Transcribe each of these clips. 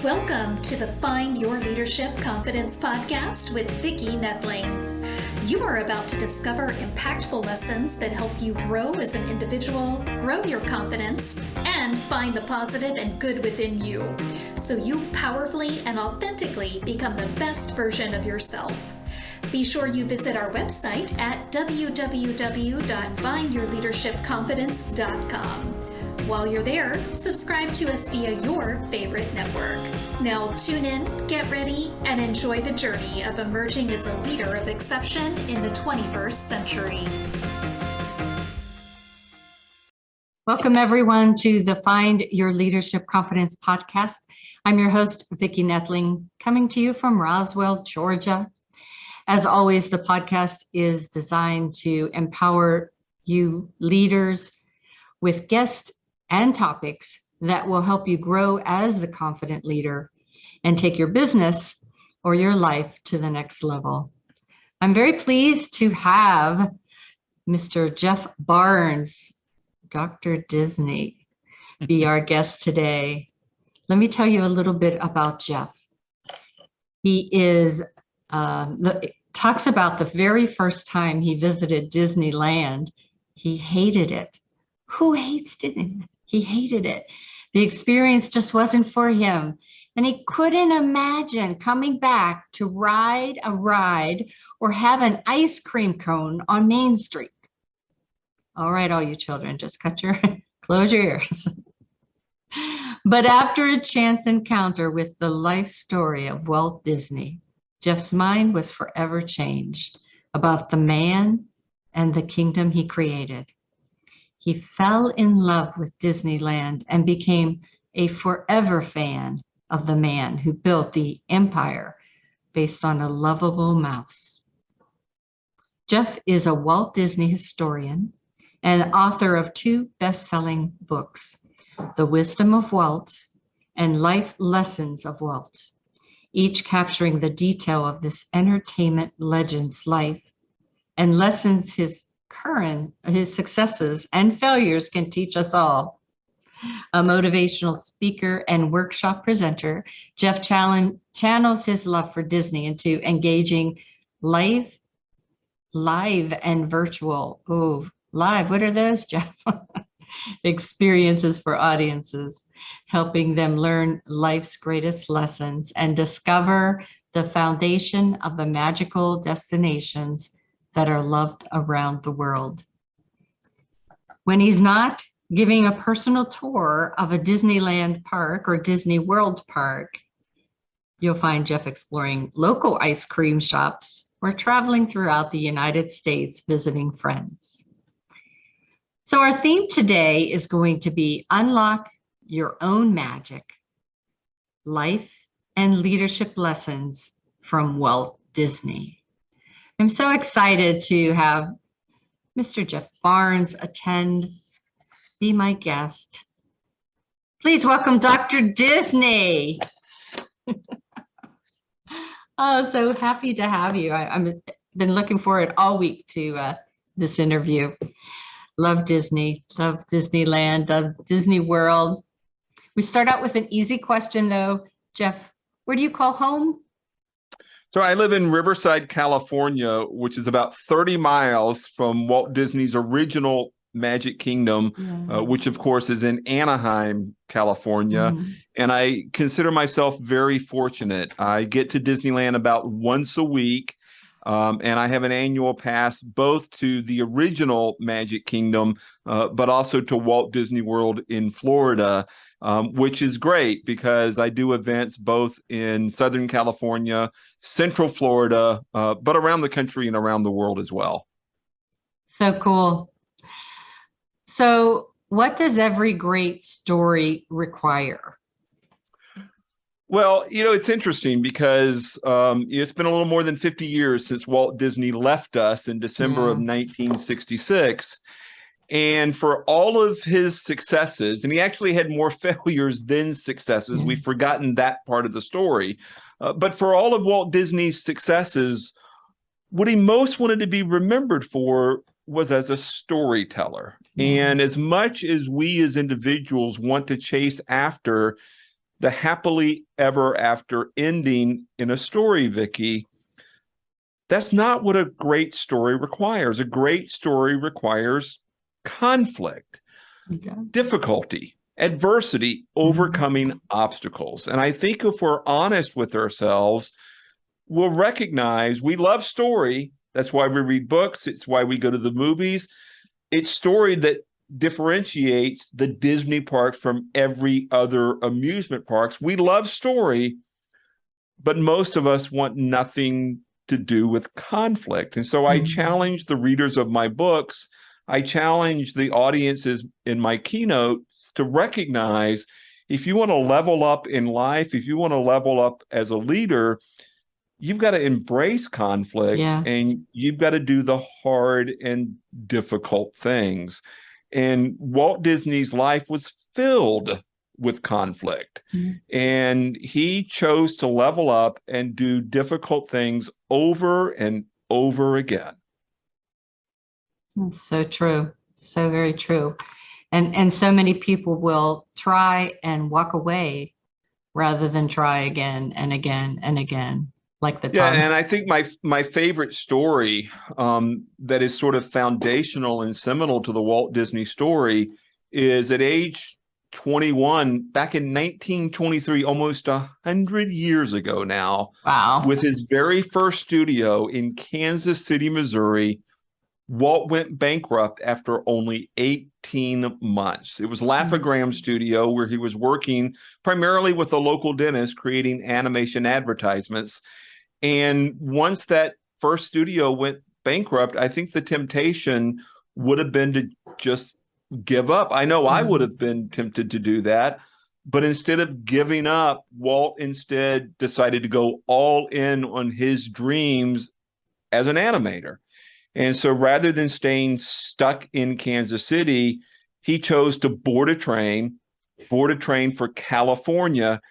Welcome to the Find Your Leadership Confidence podcast with Vicki Nedling. You are about to discover impactful lessons that help you grow as an individual, grow your confidence, and find the positive and good within you, so you powerfully and authentically become the best version of yourself. Be sure you visit our website at www.findyourleadershipconfidence.com. While you're there, subscribe to us via your favorite network. Now tune in, get ready, and enjoy the journey of emerging as a leader of exception in the 21st century. Welcome everyone to the Find Your Leadership Confidence podcast. I'm your host, Vicki Nedling, coming to you from Roswell, Georgia. As always, the podcast is designed to empower you leaders with guests and topics that will help you grow as the confident leader and take your business or your life to the next level. I'm very pleased to have Mr. Jeff Barnes, Dr. Disney, be our guest today. Let me tell you a little bit about Jeff. He is talks about the very first time he visited Disneyland. He hated it. Who hates Disneyland? He hated it. The experience just wasn't for him. And he couldn't imagine coming back to ride a ride or have an ice cream cone on Main Street. All right, all you children, just close your ears. But after a chance encounter with the life story of Walt Disney, Jeff's mind was forever changed about the man and the kingdom he created. He fell in love with Disneyland and became a forever fan of the man who built the empire based on a lovable mouse. Jeff is a Walt Disney historian and author of 2 best-selling books, The Wisdom of Walt and Life Lessons of Walt, each capturing the detail of this entertainment legend's life and lessons his successes and failures can teach us all. A motivational speaker and workshop presenter, Jeff channels his love for Disney into engaging live and virtual. Oh, live, what are those, Jeff? Experiences for audiences, helping them learn life's greatest lessons and discover the foundation of the magical destinations that are loved around the world. When he's not giving a personal tour of a Disneyland park or Disney World park, you'll find Jeff exploring local ice cream shops or traveling throughout the United States visiting friends. So our theme today is going to be Unlock Your Own Magic, Life and Leadership Lessons from Walt Disney. I'm so excited to have Mr. Jeff Barnes be my guest. Please welcome Dr. Disney. Oh, so happy to have you. I've been looking forward all week to this interview. Love Disney, love Disneyland, love Disney World. We start out with an easy question though. Jeff, where do you call home? So I live in Riverside, California, which is about 30 miles from Walt Disney's original Magic Kingdom, which of course is in Anaheim, California. Mm-hmm. And I consider myself very fortunate. I get to Disneyland about once a week. And I have an annual pass both to the original Magic Kingdom, but also to Walt Disney World in Florida, which is great because I do events both in Southern California, Central Florida, but around the country and around the world as well. So cool. So what does every great story require? Well, it's interesting because it's been a little more than 50 years since Walt Disney left us in December of 1966. And for all of his successes, and he actually had more failures than successes, we've forgotten that part of the story. But for all of Walt Disney's successes, what he most wanted to be remembered for was as a storyteller. And as much as we as individuals want to chase after the happily ever after ending in a story, Vicki, that's not what a great story requires. A great story requires conflict, difficulty, adversity, overcoming obstacles. And I think if we're honest with ourselves, we'll recognize we love story. That's why we read books. It's why we go to the movies. It's story that differentiates the Disney parks from every other amusement parks. We love story, but most of us want nothing to do with conflict. And so I challenge the readers of my books. I challenge the audiences in my keynotes to recognize if you want to level up in life, if you want to level up as a leader, you've got to embrace conflict and you've got to do the hard and difficult things. And Walt Disney's life was filled with conflict. And he chose to level up and do difficult things over and over again. So true. So very true. And so many people will try and walk away rather than try again and again and again. Like the time. And I think my favorite story that is sort of foundational and seminal to the Walt Disney story is at age 21, back in 1923, almost 100 years ago now. Wow. With his very first studio in Kansas City, Missouri, Walt went bankrupt after only 18 months. It was Laugh-O-Gram Studio, where he was working primarily with a local dentist, creating animation advertisements. And once that first studio went bankrupt, I think the temptation would have been to just give up. I know I would have been tempted to do that, but instead of giving up, Walt instead decided to go all in on his dreams as an animator. And so rather than staying stuck in Kansas City, he chose to board a train for California.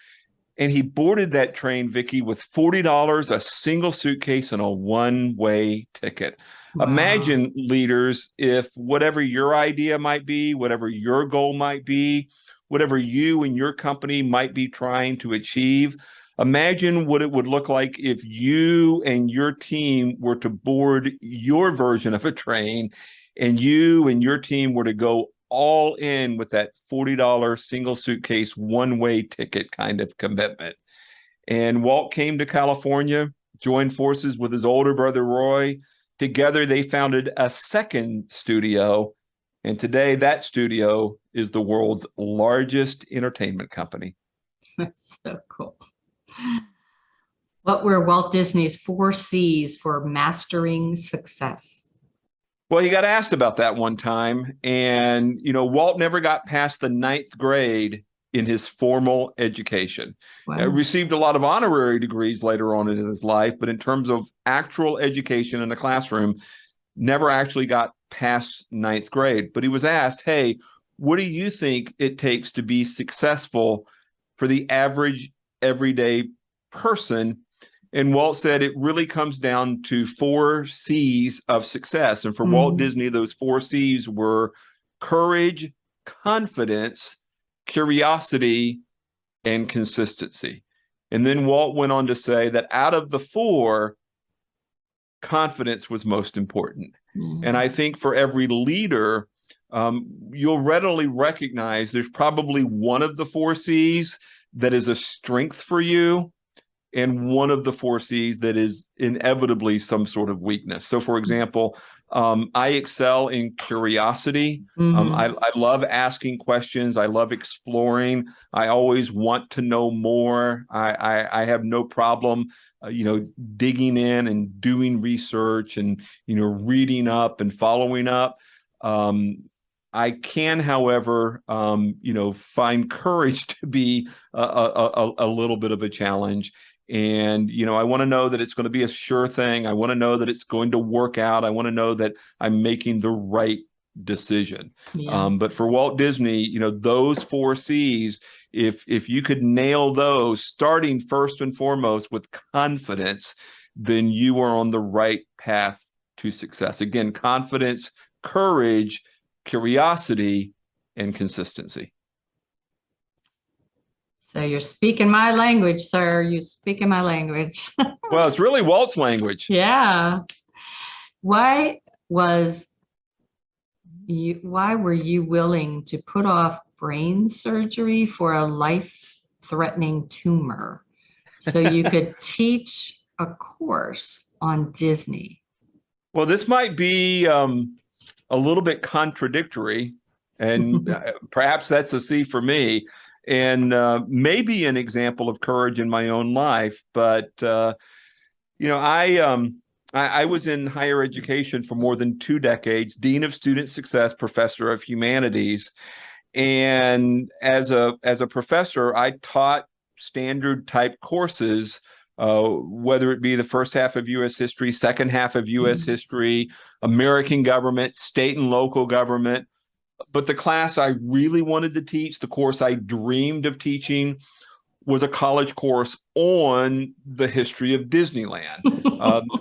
And he boarded that train, Vicki, with $40, a single suitcase, and a one-way ticket. Wow. Imagine, leaders, if whatever your idea might be, whatever your goal might be, whatever you and your company might be trying to achieve, imagine what it would look like if you and your team were to board your version of a train and you and your team were to go all in with that $40 single suitcase, one-way ticket kind of commitment. And Walt came to California, joined forces with his older brother, Roy. Together, they founded a second studio. And today, that studio is the world's largest entertainment company. That's so cool. What were Walt Disney's 4 C's for mastering success? Well, he got asked about that one time, and, Walt never got past the 9th grade in his formal education. Wow. Received a lot of honorary degrees later on in his life, but in terms of actual education in the classroom, never actually got past 9th grade. But he was asked, hey, what do you think it takes to be successful for the average everyday person? And Walt said it really comes down to 4 C's of success. And for Walt Disney, those 4 C's were courage, confidence, curiosity, and consistency. And then Walt went on to say that out of the 4, confidence was most important. And I think for every leader, you'll readily recognize there's probably one of the 4 C's that is a strength for you, and one of the 4 C's that is inevitably some sort of weakness. So, for example, I excel in curiosity. I love asking questions. I love exploring. I always want to know more. I have no problem, digging in and doing research and, reading up and following up. I can, however, find courage to be a little bit of a challenge. And, I want to know that it's going to be a sure thing. I want to know that it's going to work out. I want to know that I'm making the right decision. Yeah. But for Walt Disney, those 4 C's, if you could nail those, starting first and foremost with confidence, then you are on the right path to success. Again, confidence, courage, curiosity, and consistency. So you're speaking my language, sir. You're speaking my language. Well, it's really Walt's language. Yeah. Why was why were you willing to put off brain surgery for a life-threatening tumor so you could teach a course on Disney? Well, this might be a little bit contradictory, and perhaps that's a C for me, and maybe an example of courage in my own life. But I was in higher education for more than 2 decades, dean of student success, professor of humanities, and as a professor, I taught standard type courses. Whether it be the first half of U.S. history, second half of U.S. history, American government, state and local government. But the class I really wanted to teach, the course I dreamed of teaching, was a college course on the history of Disneyland.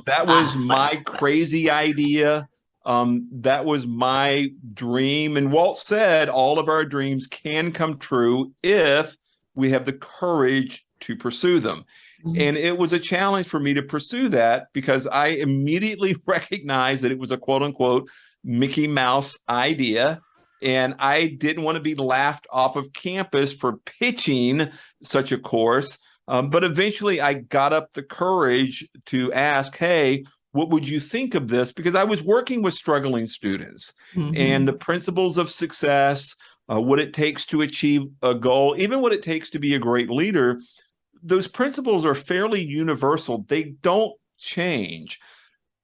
That was my crazy idea. That was my dream. And Walt said all of our dreams can come true if we have the courage to pursue them. And it was a challenge for me to pursue that because I immediately recognized that it was a quote unquote Mickey Mouse idea. And I didn't want to be laughed off of campus for pitching such a course. But eventually I got up the courage to ask, hey, what would you think of this? Because I was working with struggling students and the principles of success, what it takes to achieve a goal, even what it takes to be a great leader. Those principles are fairly universal. They don't change.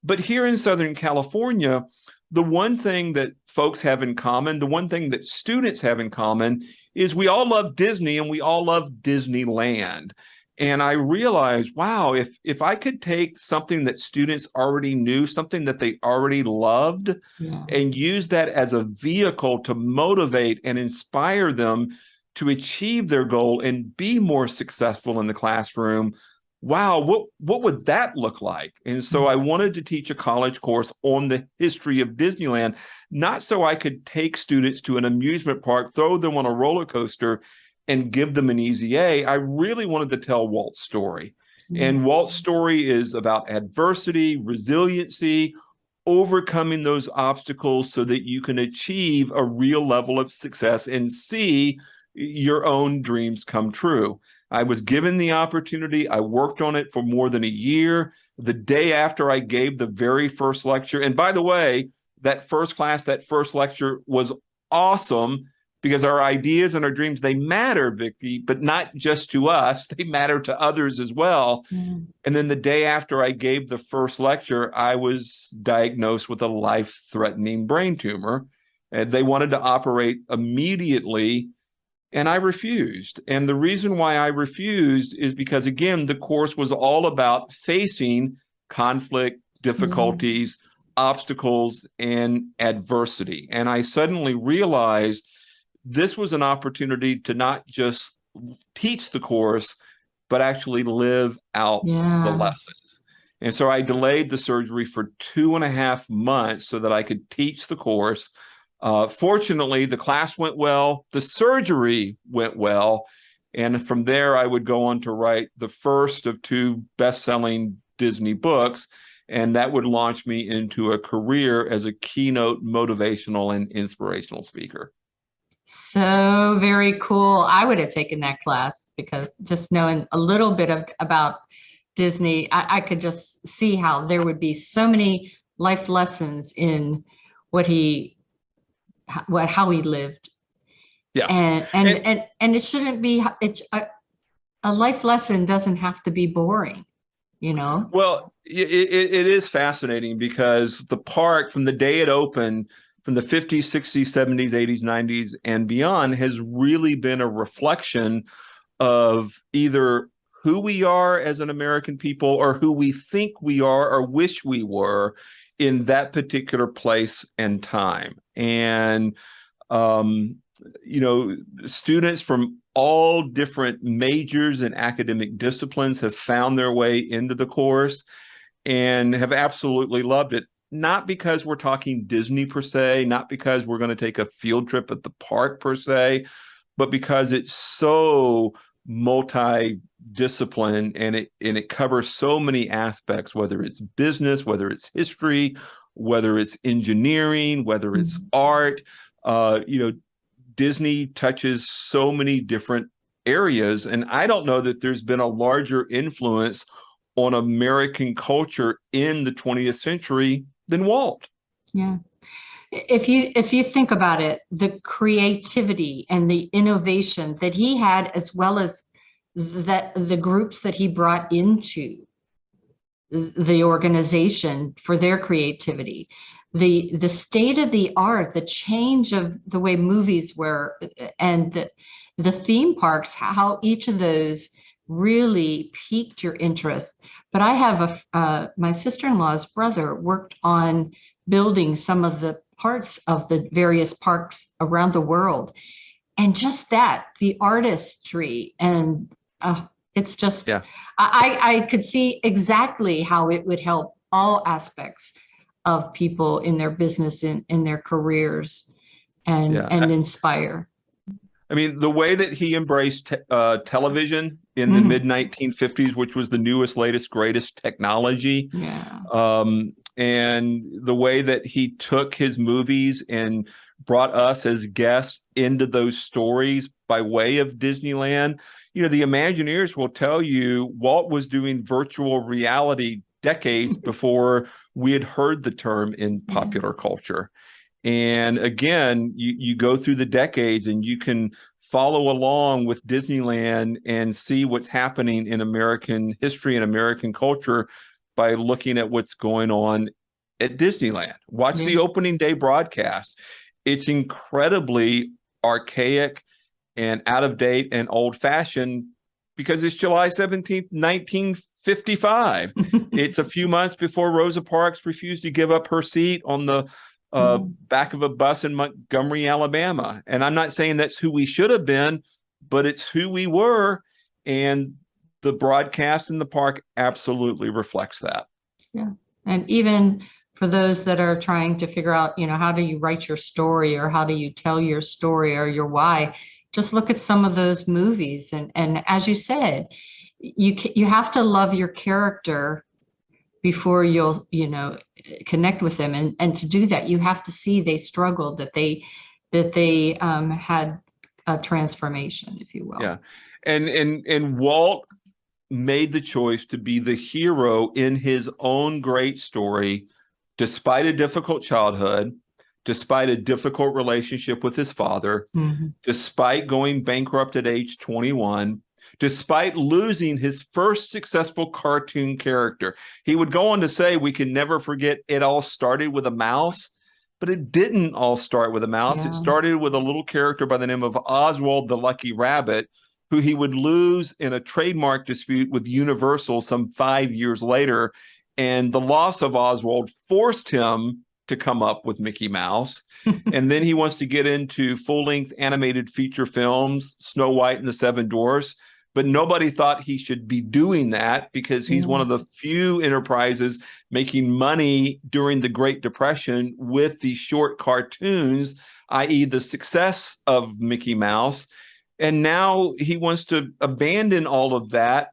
But here in Southern California, the one thing that folks have in common, the one thing that students have in common is we all love Disney and we all love Disneyland. And I realized, wow, if I could take something that students already knew, something that they already loved, and use that as a vehicle to motivate and inspire them to achieve their goal and be more successful in the classroom, wow, what would that look like? And so I wanted to teach a college course on the history of Disneyland, not so I could take students to an amusement park, throw them on a roller coaster, and give them an easy A. I really wanted to tell Walt's story. And Walt's story is about adversity, resiliency, overcoming those obstacles so that you can achieve a real level of success and see your own dreams come true. I was given the opportunity. I worked on it for more than a year. The day after I gave the very first lecture, and by the way, that first class, that first lecture was awesome because our ideas and our dreams, they matter, Vicki, but not just to us, they matter to others as well. And then the day after I gave the first lecture, I was diagnosed with a life-threatening brain tumor. And they wanted to operate immediately, and I refused. And the reason why I refused is because, again, the course was all about facing conflict, difficulties, obstacles, and adversity. And I suddenly realized this was an opportunity to not just teach the course, but actually live out the lessons. And so I delayed the surgery for 2.5 months so that I could teach the course. Fortunately, the class went well, the surgery went well, and from there I would go on to write the first of 2 best-selling Disney books, and that would launch me into a career as a keynote motivational and inspirational speaker. So very cool. I would have taken that class because just knowing a little bit about Disney, I could just see how there would be so many life lessons in how he lived. And it shouldn't be, a life lesson doesn't have to be boring, you know? Well, it is fascinating because the park, from the day it opened, from the 50s, 60s, 70s, 80s, 90s, and beyond, has really been a reflection of either who we are as an American people or who we think we are or wish we were in that particular place and time. And, students from all different majors and academic disciplines have found their way into the course and have absolutely loved it. Not because we're talking Disney per se, not because we're going to take a field trip at the park per se, but because it's so multi-discipline, and it covers so many aspects, whether it's business, whether it's history, whether it's engineering, whether it's art. Disney touches so many different areas, and I don't know that there's been a larger influence on American culture in the 20th century than Walt. Yeah. If you think about it, the creativity and the innovation that he had, as well as that the groups that he brought into the organization for their creativity, the state of the art, the change of the way movies were, and the theme parks, how each of those really piqued your interest. But I have my sister-in-law's brother worked on building some of the parts of the various parks around the world. And just that, the artistry, and it's just, yeah. I could see exactly how it would help all aspects of people in their business, in their careers, and inspire. I mean, the way that he embraced television in the mid-1950s, which was the newest, latest, greatest technology. Yeah. And the way that he took his movies and brought us as guests into those stories by way of Disneyland. The Imagineers will tell you Walt was doing virtual reality decades before we had heard the term in popular culture. And again, you go through the decades and you can follow along with Disneyland and see what's happening in American history and American culture by looking at what's going on at Disneyland. Watch the opening day broadcast. It's incredibly archaic and out of date and old fashioned because it's July 17th, 1955. It's a few months before Rosa Parks refused to give up her seat on the back of a bus in Montgomery, Alabama. And I'm not saying that's who we should have been, but it's who we were. And the broadcast in the park absolutely reflects that. Yeah. And even for those that are trying to figure out, how do you write your story, or how do you tell your story, or your why, just look at some of those movies. And as you said, you have to love your character before you'll, connect with them. And to do that, you have to see they struggled, that they had a transformation, if you will. Yeah. And Walt made the choice to be the hero in his own great story, despite a difficult childhood, despite a difficult relationship with his father, despite going bankrupt at age 21, despite losing his first successful cartoon character. He would go on to say, we can never forget it all started with a mouse, but it didn't all start with a mouse. Yeah. It started with a little character by the name of Oswald the Lucky Rabbit, who he would lose in a trademark dispute with Universal some 5 years later. And the loss of Oswald forced him to come up with Mickey Mouse. And then he wants to get into full-length animated feature films, Snow White and the Seven Dwarfs. But nobody thought he should be doing that because he's one of the few enterprises making money during the Great Depression with these short cartoons, i.e. the success of Mickey Mouse. And now he wants to abandon all of that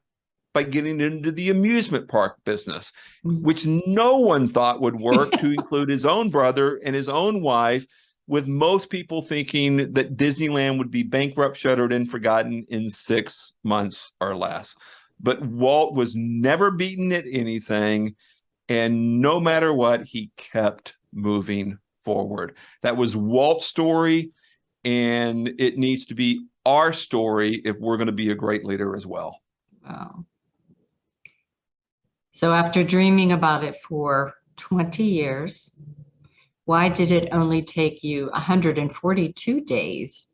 by getting into the amusement park business, which no one thought would work, to include his own brother and his own wife, with most people thinking that Disneyland would be bankrupt, shuttered, and forgotten in 6 months or less. But Walt was never beaten at anything, and no matter what, he kept moving forward. That was Walt's story, and it needs to be our story if we're going to be a great leader as well. Wow. So after dreaming about it for 20 years, why did it only take you 142 days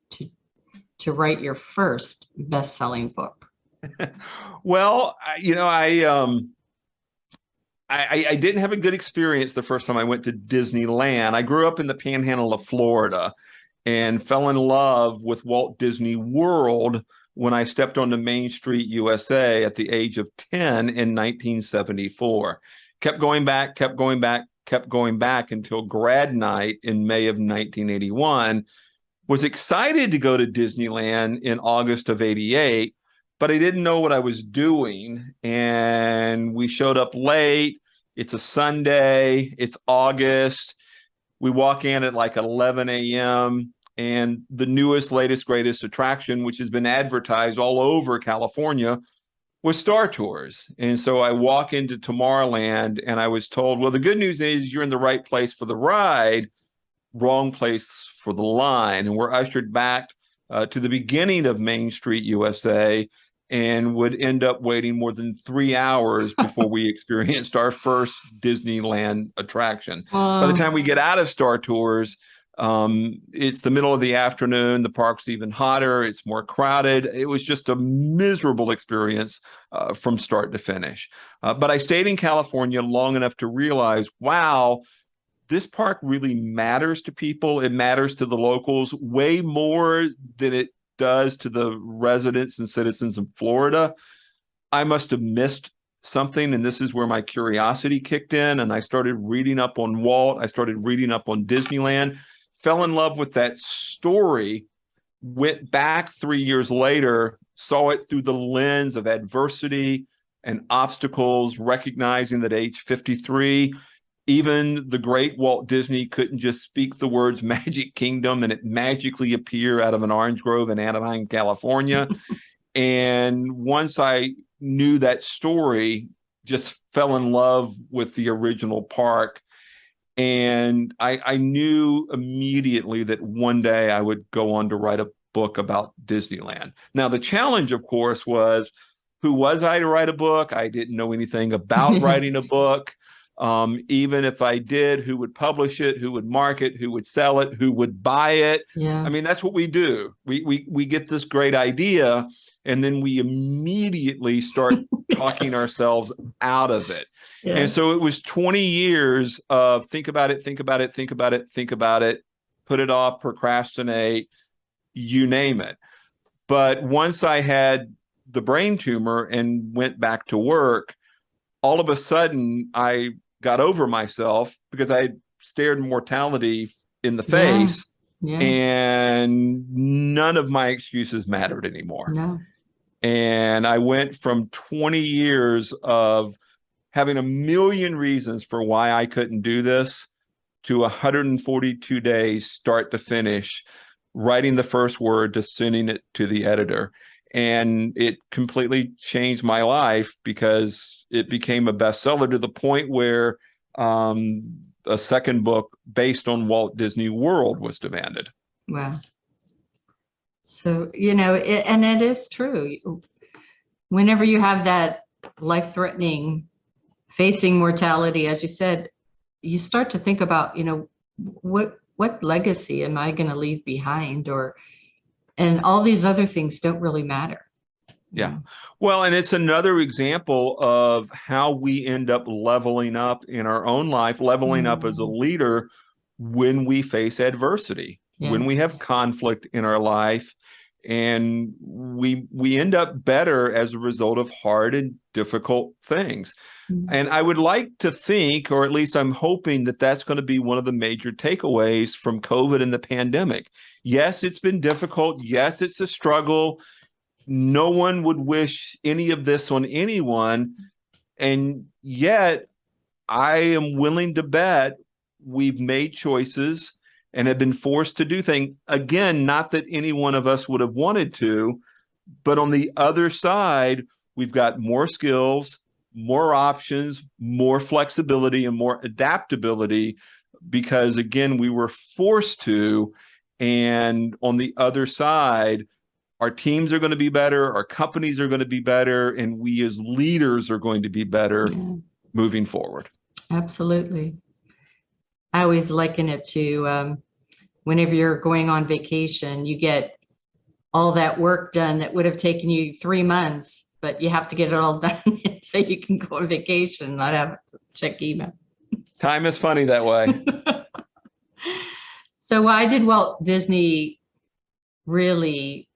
to write your first best-selling book? Well, I didn't have a good experience the first time I went to Disneyland. I grew up in the panhandle of Florida and fell in love with Walt Disney World when I stepped onto Main Street, USA at the age of 10 in 1974. Kept going back until grad night in May of 1981. Was excited to go to Disneyland in August of 88, but I didn't know what I was doing. And we showed up late. It's a Sunday. It's August. We walk in at like 11 a.m. and the newest, latest, greatest attraction, which has been advertised all over California, was Star Tours. And so I walk into Tomorrowland and I was told, well, the good news is you're in the right place for the ride, wrong place for the line. And we're ushered back to the beginning of Main Street, USA, and would end up waiting more than 3 hours before we experienced our first Disneyland attraction. By the time we get out of Star Tours, it's the middle of the afternoon. The park's even hotter. It's more crowded. It was just a miserable experience from start to finish. But I stayed in California long enough to realize, wow, this park really matters to people. It matters to the locals way more than it does to the residents and citizens of Florida. I must have missed something, and this is where my curiosity kicked in, and I started reading up on Walt. I started reading up on Disneyland, fell in love with that story, went back 3 years later, saw it through the lens of adversity and obstacles, recognizing that age 53, even the great Walt Disney couldn't just speak the words Magic Kingdom and it magically appear out of an orange grove in Anaheim, California. And once I knew that story, just fell in love with the original park. And I knew immediately that one day I would go on to write a book about Disneyland. Now, the challenge, of course, was who was I to write a book? I didn't know anything about writing a book. Even if I did, who would publish it, who would mark it, who would sell it, who would buy it? Yeah. I mean, that's what we do. We get this great idea, and then we immediately start talking ourselves out of it. Yeah. And so it was 20 years of think about it, think about it, think about it, think about it, put it off, procrastinate, you name it. But once I had the brain tumor and went back to work, all of a sudden I got over myself because I had stared mortality in the face. Yeah. And none of my excuses mattered anymore. No. And I went from 20 years of having a million reasons for why I couldn't do this to 142 days, start to finish, writing the first word to sending it to the editor. And it completely changed my life because it became a bestseller to the point where a second book based on Walt Disney World was demanded. Wow. So, and it is true. Whenever you have that life-threatening, facing mortality, as you said, you start to think about, what legacy am I going to leave behind, and all these other things don't really matter. Yeah. Well, and it's another example of how we end up leveling up in our own life, leveling up as a leader when we face adversity, when we have conflict in our life, and we end up better as a result of hard and difficult things. And I would like to think, or at least I'm hoping, that that's going to be one of the major takeaways from COVID and the pandemic. Yes, it's been difficult. Yes, it's a struggle. No one would wish any of this on anyone. And yet, I am willing to bet we've made choices and have been forced to do things. Again, not that any one of us would have wanted to, but on the other side, we've got more skills, more options, more flexibility, and more adaptability because, again, we were forced to. And on the other side, our teams are going to be better, our companies are going to be better, and we as leaders are going to be better moving forward. Absolutely. I always liken it to whenever you're going on vacation, you get all that work done that would have taken you 3 months, but you have to get it all done so you can go on vacation and not have to check email. Time is funny that way. So why did Walt Disney really,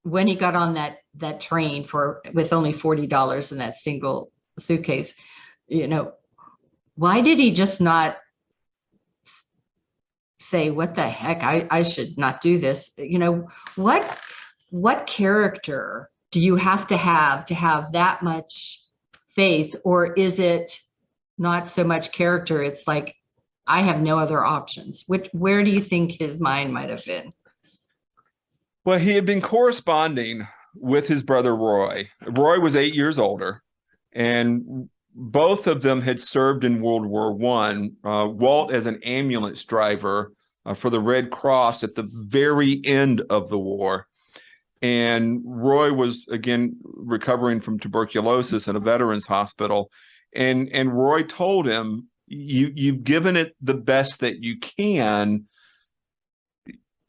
when he got on that train with only $40 in that single suitcase, why did he just not say, what the heck, I should not do this? What character do you have to have that much faith, or is it not so much character? It's like, I have no other options. Where do you think his mind might have been? Well, he had been corresponding with his brother Roy. Roy was 8 years older, and both of them had served in World War I. Walt as an ambulance driver for the Red Cross at the very end of the war. And Roy was, again, recovering from tuberculosis in a veterans hospital. And Roy told him, you've given it the best that you can.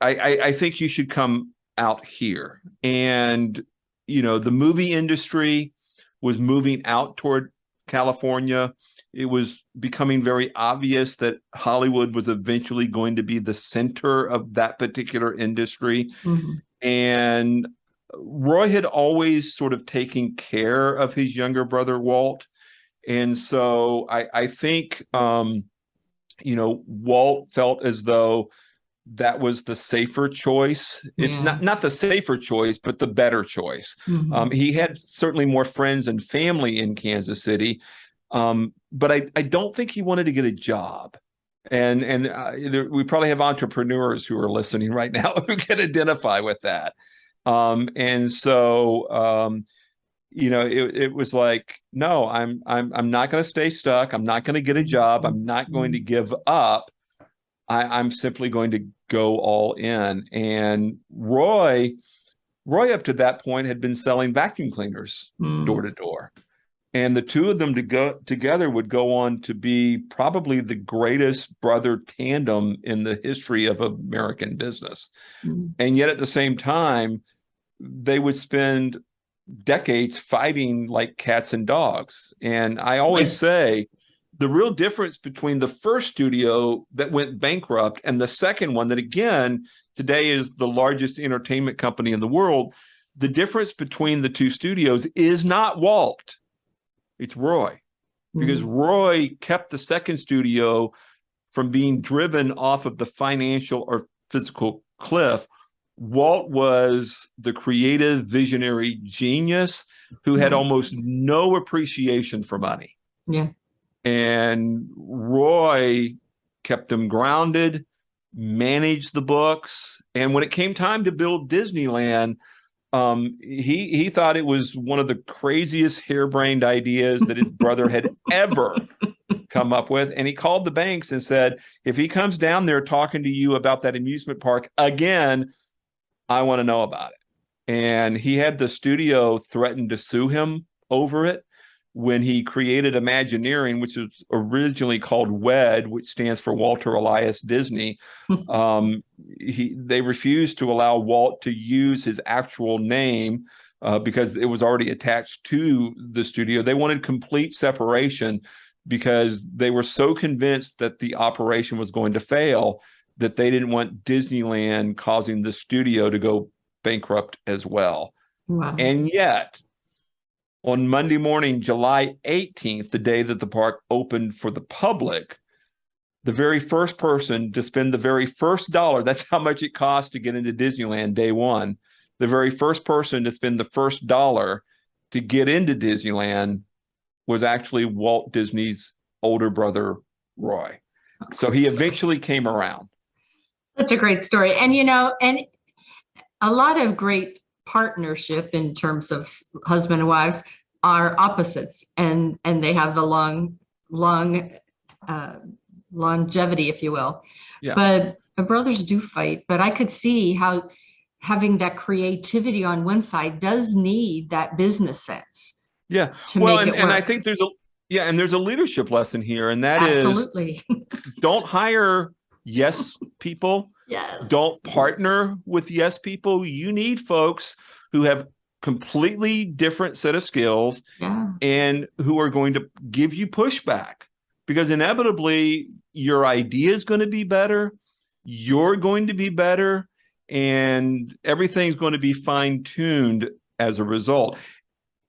I think you should come out here. And, the movie industry was moving out toward California. It was becoming very obvious that Hollywood was eventually going to be the center of that particular industry. Mm-hmm. And Roy had always sort of taken care of his younger brother, Walt. And so I think, Walt felt as though that was the safer choice. It's not the safer choice, but the better choice. Mm-hmm. He had certainly more friends and family in Kansas City, but I don't think he wanted to get a job. And we probably have entrepreneurs who are listening right now who can identify with that. And so, it was like, no, I'm not going to stay stuck. I'm not going to get a job. I'm not going to give up. I'm simply going to go all in. And Roy up to that point had been selling vacuum cleaners door to door. And the two of them together would go on to be probably the greatest brother tandem in the history of American business. Mm. And yet at the same time, they would spend decades fighting like cats and dogs. And I always say the real difference between the first studio that went bankrupt and the second one that, again, today is the largest entertainment company in the world, the difference between the two studios is not Walt. It's Roy, because Roy kept the second studio from being driven off of the financial or physical cliff. Walt was the creative, visionary genius who had almost no appreciation for money. Yeah. And Roy kept them grounded, managed the books. And when it came time to build Disneyland, he thought it was one of the craziest harebrained ideas that his brother had ever come up with. And he called the banks and said, if he comes down there talking to you about that amusement park again, I want to know about it. And he had the studio threaten to sue him over it when he created Imagineering, which was originally called WED, which stands for Walter Elias Disney. They refused to allow Walt to use his actual name because it was already attached to the studio. They wanted complete separation because they were so convinced that the operation was going to fail that they didn't want Disneyland causing the studio to go bankrupt as well. Wow. And yet, on Monday morning, July 18th, the day that the park opened for the public, the very first person to spend the very first dollar, that's how much it cost to get into Disneyland day one, the very first person to spend the first dollar to get into Disneyland was actually Walt Disney's older brother, Roy. So he eventually came around. Such a great story. And, and a lot of great partnership in terms of husband and wives are opposites, and they have the long longevity, if you will. Yeah. But brothers do fight. But I could see how having that creativity on one side does need that business sense. Yeah. And I think there's a leadership lesson here, and that Absolutely. is don't hire yes people. Yes. Don't partner with yes people. You need folks who have completely different set of skills and who are going to give you pushback, because inevitably your idea is going to be better. You're going to be better, and everything's going to be fine-tuned as a result.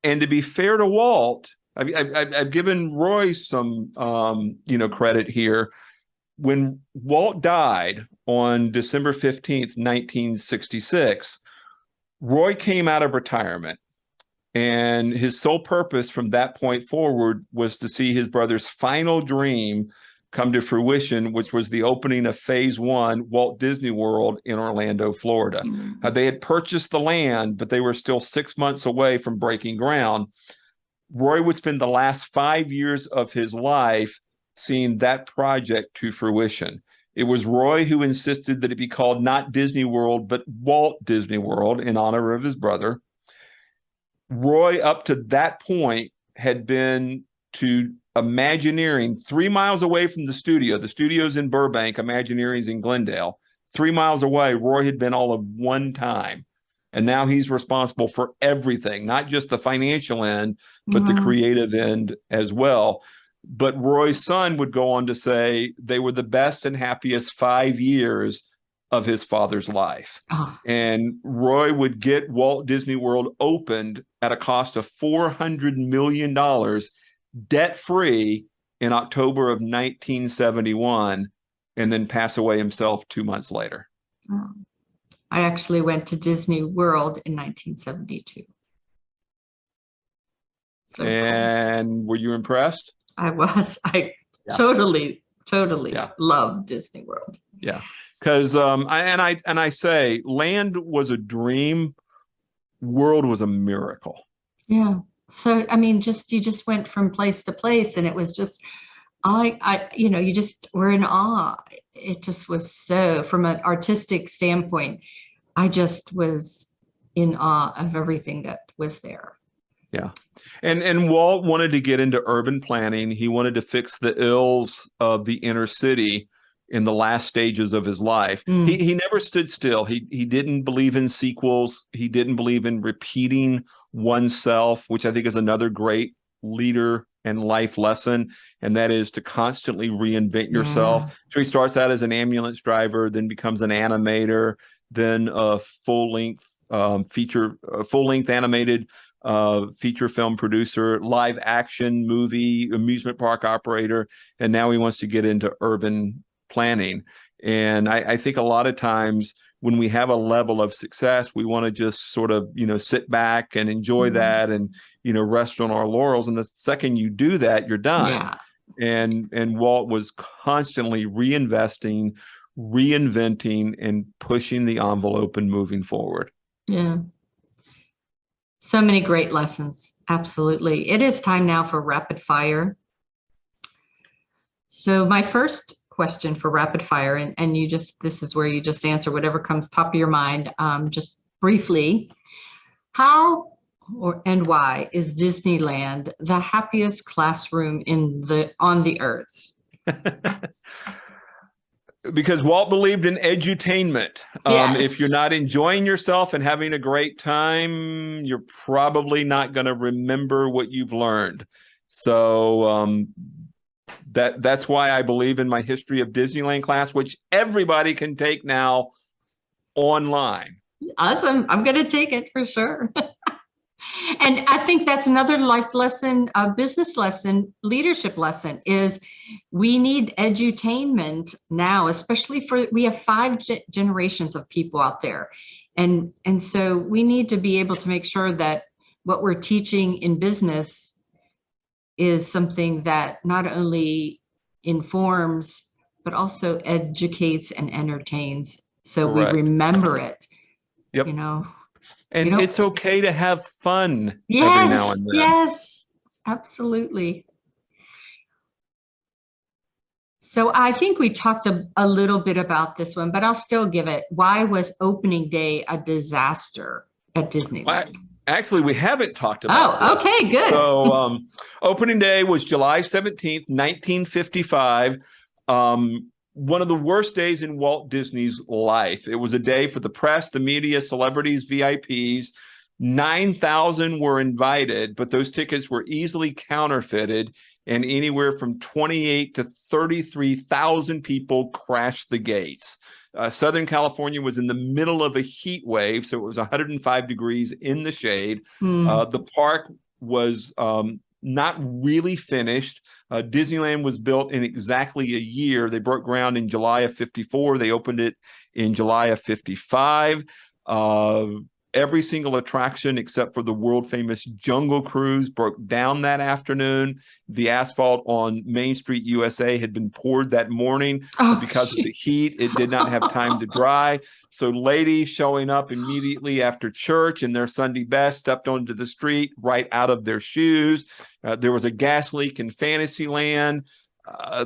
And to be fair to Walt, I've given Roy some credit here. When Walt died on December 15th, 1966, Roy came out of retirement And his sole purpose from that point forward was to see his brother's final dream come to fruition, which was the opening of Phase 1, Walt Disney World in Orlando, Florida. They had purchased the land, but they were still 6 months away from breaking ground. Roy would spend the last 5 years of his life seeing that project to fruition. It was Roy who insisted that it be called not Disney World, but Walt Disney World in honor of his brother. Roy, up to that point, had been to Imagineering 3 miles away from the studio. The studio's in Burbank, Imagineering's in Glendale. 3 miles away, Roy had been all of one time. And now he's responsible for everything, not just the financial end, but the creative end as well. But Roy's son would go on to say they were the best and happiest 5 years of his father's life. And Roy would get Walt Disney World opened at a cost of $400 million, debt-free, in October of 1971, and then pass away himself 2 months later. I actually went to Disney World in 1972. So and were you impressed? I was. I totally loved Disney World. Yeah. Because I say land was a dream, world was a miracle. Yeah. So I mean, you just went from place to place, and it was just, you just were in awe. It just was so, from an artistic standpoint, I just was in awe of everything that was there. Yeah. And Walt wanted to get into urban planning. He wanted to fix the ills of the inner city in the last stages of his life. He never stood still. He didn't believe in sequels. He didn't believe in repeating oneself, which I think is another great leader and life lesson, and that is to constantly reinvent yourself. So he starts out as an ambulance driver, then becomes an animator, then a full-length animated feature film producer, live action movie, amusement park operator, and now he wants to get into urban planning. And I think a lot of times when we have a level of success, we want to just sort of, sit back and enjoy that and, rest on our laurels. And the second you do that, you're done. Yeah. And Walt was constantly reinvesting, reinventing, and pushing the envelope and moving forward. Yeah. So many great lessons. Absolutely. It is time now for rapid fire. So my first question for rapid fire, and this is where you just answer whatever comes top of your mind, just briefly. How and why is Disneyland the happiest classroom on the earth? Because Walt believed in edutainment. Yes. If you're not enjoying yourself and having a great time, you're probably not going to remember what you've learned. So that's why I believe in my History of Disneyland class, which everybody can take now online. Awesome. I'm going to take it for sure. And I think that's another life lesson, a business lesson, leadership lesson, is we need edutainment now, especially we have 5 generations of people out there. And so we need to be able to make sure that what we're teaching in business is something that not only informs, but also educates and entertains. So Correct. We remember it. Yep. And it's okay to have fun every now and then. Yes, absolutely. So I think we talked a little bit about this one, but I'll still give it. Why was opening day a disaster at Disneyland? Well, actually, we haven't talked about this. Okay, good. So opening day was July 17th, 1955. One of the worst days in Walt Disney's life. It was a day for the press, the media, celebrities, VIPs. 9,000 were invited, but those tickets were easily counterfeited, and anywhere from 28 to 33,000 people crashed the gates. Southern California was in the middle of a heat wave, so it was 105 degrees in the shade. The park was not really finished. Disneyland was built in exactly a year. They broke ground in July of 54. They opened it in July of 55. Every single attraction except for the world famous Jungle Cruise broke down that afternoon. The asphalt on Main Street, USA had been poured that morning, but because of the heat, it did not have time to dry. So ladies showing up immediately after church in their Sunday best stepped onto the street right out of their shoes. There was a gas leak in Fantasyland.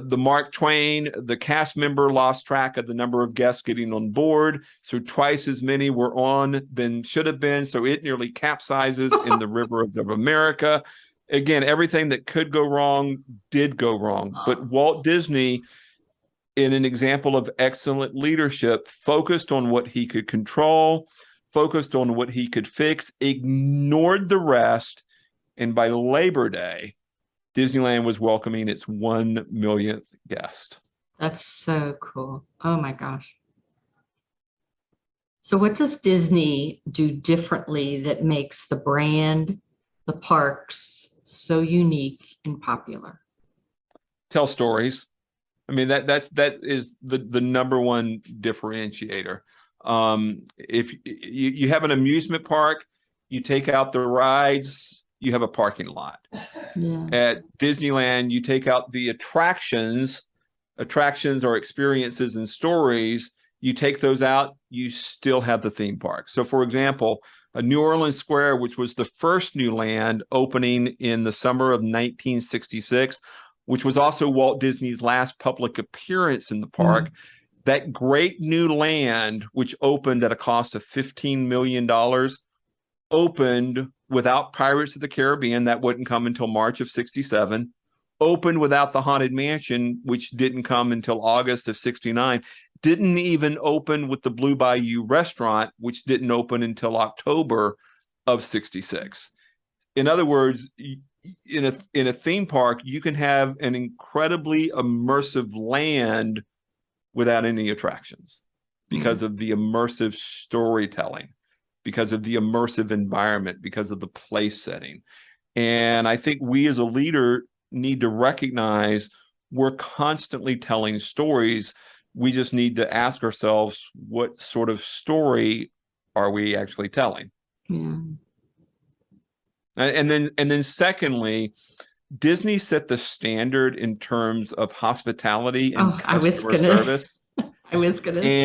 The Mark Twain, the cast member, lost track of the number of guests getting on board. So twice as many were on than should have been. So it nearly capsizes in the river of America. Again, everything that could go wrong did go wrong. But Walt Disney, in an example of excellent leadership, focused on what he could control, focused on what he could fix, ignored the rest. And by Labor Day, Disneyland was welcoming its 1 millionth guest. That's so cool. Oh my gosh. So what does Disney do differently that makes the brand, the parks, so unique and popular? Tell stories. I mean, that is the number one differentiator. If you have an amusement park, you take out the rides, you have a parking lot. Yeah. At Disneyland, you take out the attractions or experiences and stories, you take those out, you still have the theme park. So for example, New Orleans Square, which was the first new land opening in the summer of 1966, which was also Walt Disney's last public appearance in the park, that great new land, which opened at a cost of $15 million, opened without Pirates of the Caribbean. That wouldn't come until March of 67. Opened without the Haunted Mansion, which didn't come until August of 69. Didn't even open with the Blue Bayou restaurant, which didn't open until October of 66. In other words, in a theme park, you can have an incredibly immersive land without any attractions because of the immersive storytelling, because of the immersive environment, because of the place setting. And I think we as a leader need to recognize we're constantly telling stories. We just need to ask ourselves, what sort of story are we actually telling? Yeah. And then secondly, Disney set the standard in terms of hospitality and customer service. I was gonna say.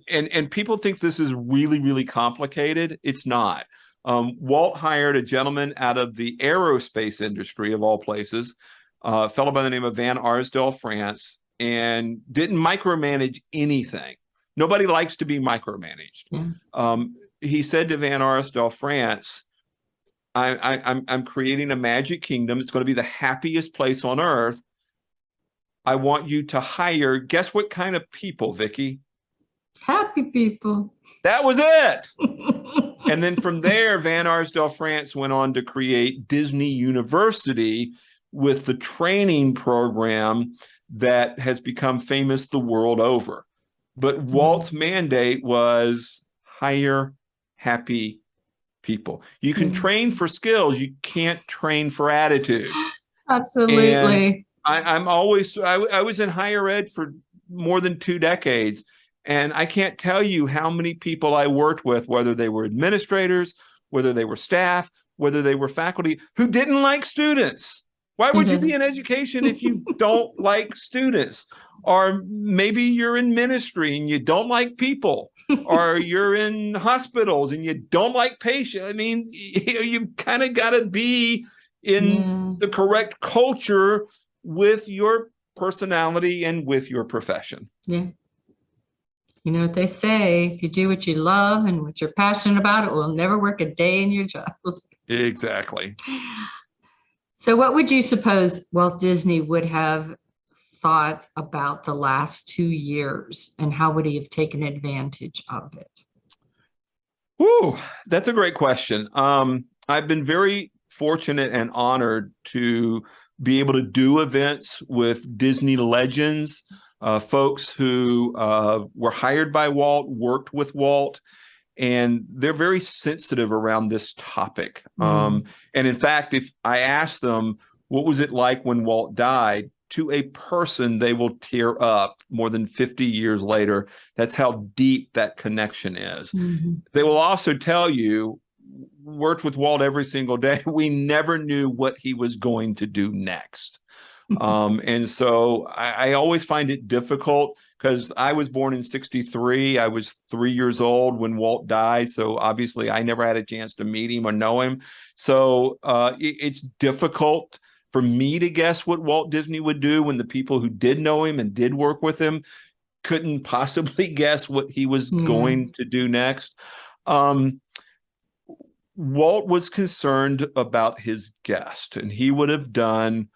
And people think this is really, really complicated. It's not. Walt hired a gentleman out of the aerospace industry, of all places, a fellow by the name of Van Arsdale, France, and didn't micromanage anything. Nobody likes to be micromanaged. Yeah. He said to Van Arsdale, France, I'm creating a magic kingdom. It's going to be the happiest place on earth. I want you to hire, guess what kind of people, Vicki? Happy people. That was it. And then from there, Van Arsdale, France went on to create Disney University with the training program that has become famous the world over. But Walt's mandate was hire happy people. You can train for skills. You can't train for attitude. Absolutely. And I was in higher ed for more than 2 decades. And I can't tell you how many people I worked with, whether they were administrators, whether they were staff, whether they were faculty, who didn't like students. Why would you be in education if you don't like students? Or maybe you're in ministry and you don't like people, or you're in hospitals and you don't like patients. I mean, you've kind of got to be in the correct culture with your personality and with your profession. Yeah. You know what they say, if you do what you love and what you're passionate about, it will never work a day in your job. Exactly. So what would you suppose Walt Disney would have thought about the last 2 years, and how would he have taken advantage of it? Whew, that's a great question. I've been very fortunate and honored to be able to do events with Disney legends, folks who were hired by Walt, worked with Walt, and they're very sensitive around this topic. And in fact, if I asked them, what was it like when Walt died? to a person, they will tear up more than 50 years later. That's how deep that connection is. Mm-hmm. They will also tell you, worked with Walt every single day, we never knew what he was going to do next. And so I always find it difficult because I was born in 1963. I was 3 years old when Walt died. So obviously I never had a chance to meet him or know him. So it's difficult for me to guess what Walt Disney would do when the people who did know him and did work with him couldn't possibly guess what he was going to do next. Walt was concerned about his guest, and he would have done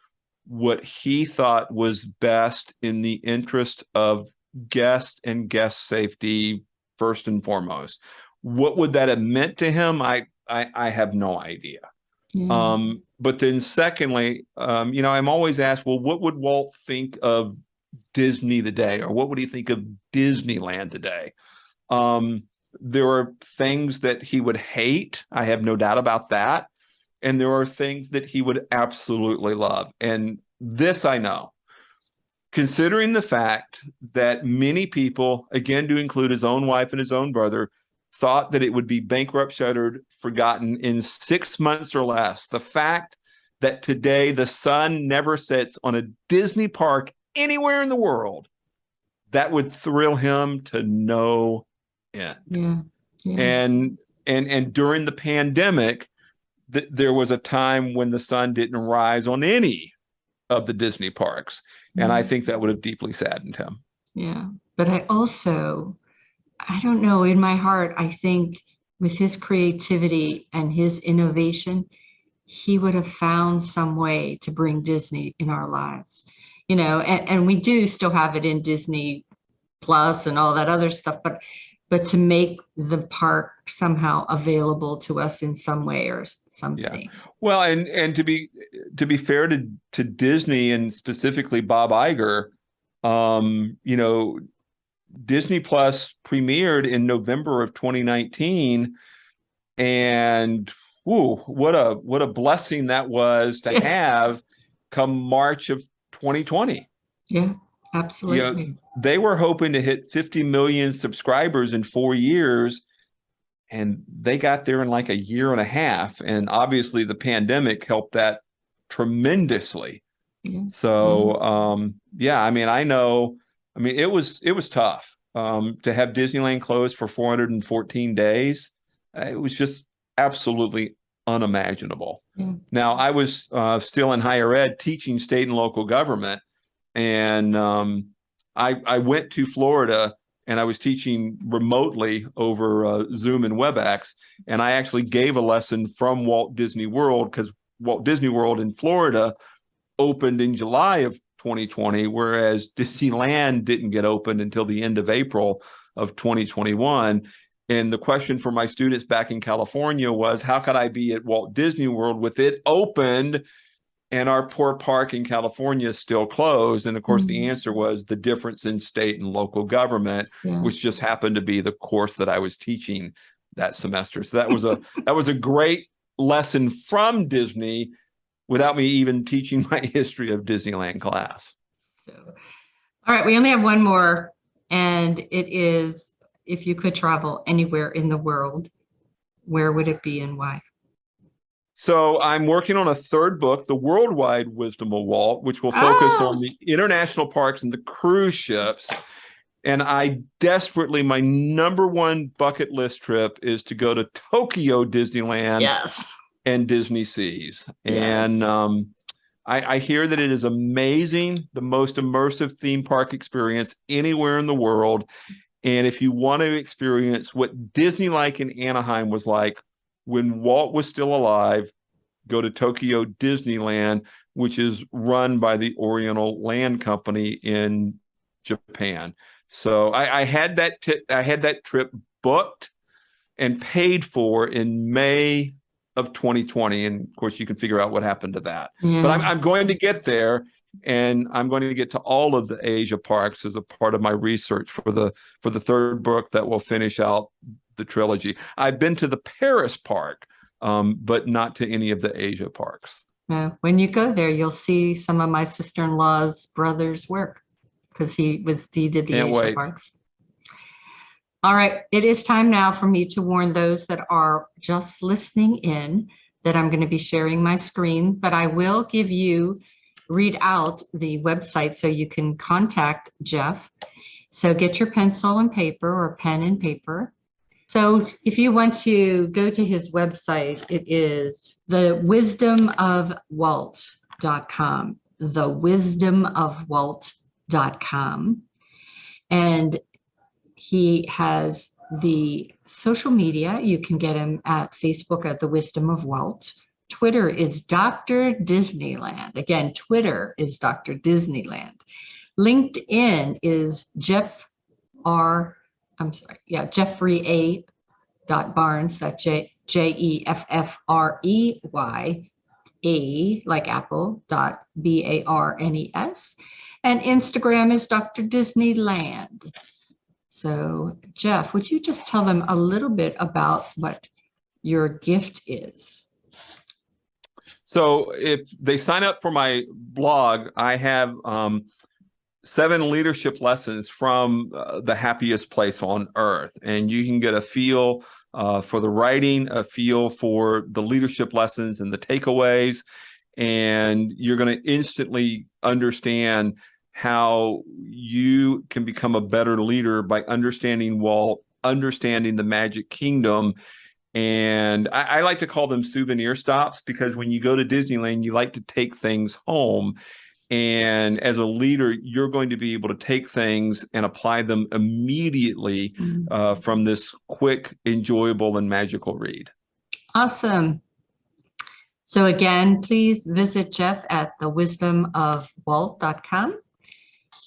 what he thought was best in the interest of guest and guest safety first and foremost. What would that have meant to him? I have no idea. But then secondly, I'm always asked, well, what would Walt think of Disney today? Or what would he think of Disneyland today? There are things that he would hate. I have no doubt about that. And there are things that he would absolutely love. And this I know, considering the fact that many people, again, to include his own wife and his own brother, thought that it would be bankrupt, shuttered, forgotten in 6 months or less. The fact that today the sun never sets on a Disney park anywhere in the world, that would thrill him to no end. And during the pandemic, there was a time when the sun didn't rise on any of the Disney parks. And I think that would have deeply saddened him. Yeah. But I don't know, in my heart, I think with his creativity and his innovation, he would have found some way to bring Disney in our lives, and we do still have it in Disney Plus and all that other stuff, but to make the park somehow available to us in some way or something. Yeah. Well, and to be fair to Disney and specifically Bob Iger, Disney Plus premiered in November of 2019, and what a blessing that was to have come March of 2020. Yeah. Absolutely. They were hoping to hit 50 million subscribers in 4 years, and they got there in like a year and a half. And obviously the pandemic helped that tremendously. Yeah. So, it was tough to have Disneyland closed for 414 days. It was just absolutely unimaginable. Yeah. Now, I was still in higher ed teaching state and local government. And I went to Florida, and I was teaching remotely over Zoom and WebEx. And I actually gave a lesson from Walt Disney World, because Walt Disney World in Florida opened in July of 2020, whereas Disneyland didn't get opened until the end of April of 2021. And the question for my students back in California was, how could I be at Walt Disney World with it opened and our poor park in California is still closed? And of course, the answer was the difference in state and local government, which just happened to be the course that I was teaching that semester. So that was a great lesson from Disney without me even teaching my history of Disneyland class. All right, we only have one more, and it is, if you could travel anywhere in the world, where would it be and why? So I'm working on a third book, The Worldwide Wisdom of Walt, which will focus on the international parks and the cruise ships. And my number one bucket list trip is to go to Tokyo Disneyland and Disney Seas. Yes. And I hear that it is amazing, the most immersive theme park experience anywhere in the world. And if you want to experience what Disney-like in Anaheim was like when Walt was still alive, go to Tokyo Disneyland, which is run by the Oriental Land Company in Japan. So I had that trip booked and paid for in May of 2020. And of course, you can figure out what happened to that. Yeah. But I'm going to get there, and I'm going to get to all of the Asia parks as a part of my research for the third book that will finish out the trilogy. I've been to the Paris park, but not to any of the Asia parks. When you go there, you'll see some of my sister-in-law's brother's work because he did the Can't Asia wait. parks. All right, it is time now for me to warn those that are just listening in that I'm going to be sharing my screen, but I will read out the website so you can contact Jeff. So get your pencil and paper or pen and paper. So if you want to go to his website, it is thewisdomofwalt.com, thewisdomofwalt.com. And he has the social media. You can get him at Facebook at The Wisdom of Walt. Twitter is Dr. Disneyland. Again, Twitter is Dr. Disneyland. LinkedIn is Jeffrey A. Barnes, that's Jeffrey A like Apple .BARNES. And Instagram is Dr. Disneyland. So Jeff, would you just tell them a little bit about what your gift is? So if they sign up for my blog, I have 7 leadership lessons from the happiest place on earth. And you can get a feel for the writing, a feel for the leadership lessons and the takeaways. And you're going to instantly understand how you can become a better leader by understanding Walt, understanding the Magic Kingdom. And I like to call them souvenir stops, because when you go to Disneyland, you like to take things home. And as a leader, you're going to be able to take things and apply them immediately from this quick, enjoyable, and magical read. Awesome. So again, please visit Jeff at thewisdomofwalt.com.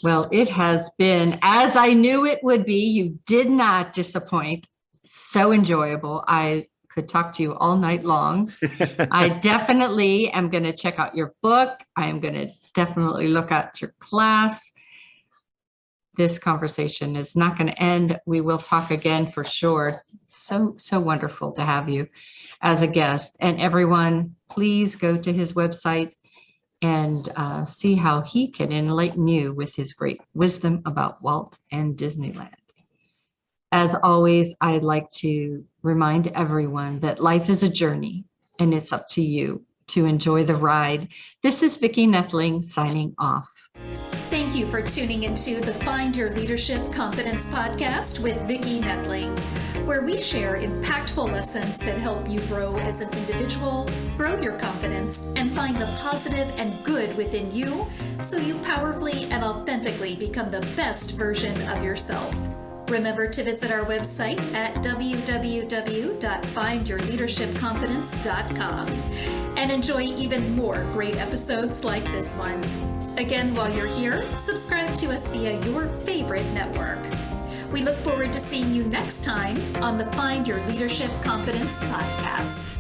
Well, it has been, as I knew it would be. You did not disappoint. So enjoyable. I could talk to you all night long. I definitely am going to check out your book. I am going to definitely look at your class. This conversation is not going to end. We will talk again for sure. So wonderful to have you as a guest. And everyone, please go to his website and see how he can enlighten you with his great wisdom about Walt and Disneyland. As always, I'd like to remind everyone that life is a journey, and it's up to you to enjoy the ride. This is Vicki Nettling signing off. Thank you for tuning into the Find Your Leadership Confidence podcast with Vicki Nettling, where we share impactful lessons that help you grow as an individual, grow your confidence, and find the positive and good within you so you powerfully and authentically become the best version of yourself. Remember to visit our website at www.findyourleadershipconfidence.com and enjoy even more great episodes like this one. Again, while you're here, subscribe to us via your favorite network. We look forward to seeing you next time on the Find Your Leadership Confidence podcast.